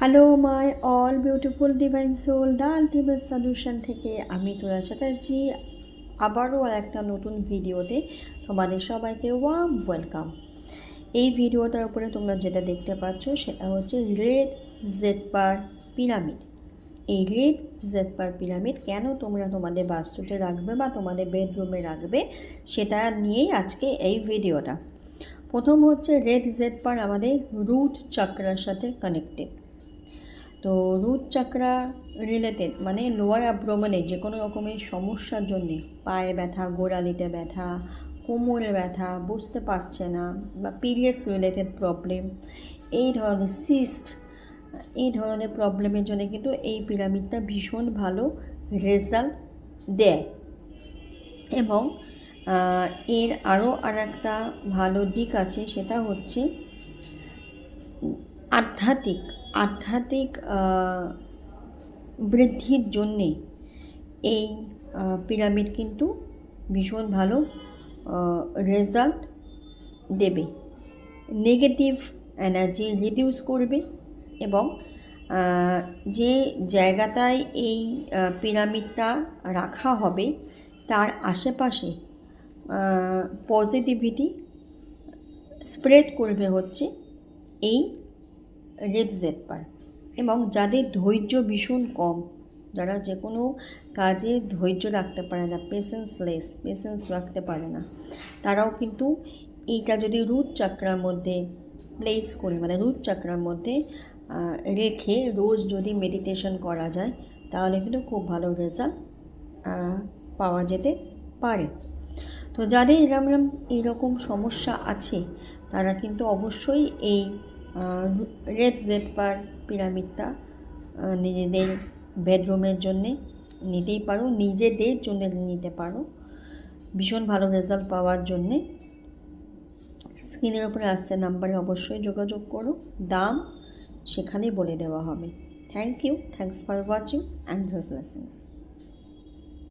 Hello my all beautiful divine soul the ultimate solution থেকে আমি তোরা চ্যাটার্জি আবারও একটা নতুন ভিডিওতে তোমাদের সবাইকে ওয়ার্ম ওয়েলকাম। এই ভিডিওটার উপরে তোমরা যেটা দেখতে পাচ্ছ সেটা হচ্ছে রেড জেডবার পিরামিড। এই রেড জেডবার পিরামিড কেন তোমরা তোমাদের বাস্তুতে রাখবে বা তোমাদের বেডরুমে রাখবে সেটা নিয়েই আজকে এই ভিডিওটা। প্রথম হচ্ছে রেড জেডবার আমাদের রুট চক্রার সাথে কানেক্টেড। তো রুট চক্রা রিলেটেড মানে লোয়ার অ্যাবডোমেনে যে কোনো রকমের সমস্যার জন্যে, পায়ে ব্যথা, গোড়ালিতে ব্যথা, কোমরে ব্যথা, বুঝতে পারছে না, বা পিরিয়ডস রিলেটেড প্রবলেম, এই ধরনের সিস্ট, এই ধরনের প্রবলেমের জন্য কিন্তু এই পিরামিডটা ভীষণ ভালো রেজাল্ট দেয়। এবং এর আরও একটা ভালো দিক আছে, সেটা হচ্ছে আধ্যাত্মিক বৃদ্ধির জন্যে এই পিরামিড কিন্তু ভীষণ ভালো রেজাল্ট দেবে। নেগেটিভ এনার্জি রিডিউস করবে এবং যে জায়গাটায় এই পিরামিডটা রাখা হবে তার আশেপাশে পজিটিভিটি স্প্রেড করবে হচ্ছে এই রেড জেডবার। এবং যাদের ধৈর্য ভীষণ কম, যারা যে কোনো কাজে ধৈর্য রাখতে পারে না, পেশেন্স রাখতে পারে না, তারাও কিন্তু এইটা যদি রুট চক্রার মধ্যে প্লেস করে, মানে রুট চক্রার মধ্যে রেখে রোজ যদি মেডিটেশন করা যায় তাহলে কিন্তু খুব ভালো রেজাল্ট পাওয়া যেতে পারে। তো যাদের এরকম সমস্যা আছে তারা কিন্তু অবশ্যই এই রেড জেডবার পিরামিডটা নিজেদের বেডরুমের জন্যে নিতেই পারো, নিজেদের জন্য নিতে পারো। ভীষণ ভালো রেজাল্ট পাওয়ার জন্যে স্ক্রিনের উপরে আসছে নাম্বারে অবশ্যই যোগাযোগ করো, দাম সেখানে বলে দেওয়া হবে। Thanks for watching and blessings.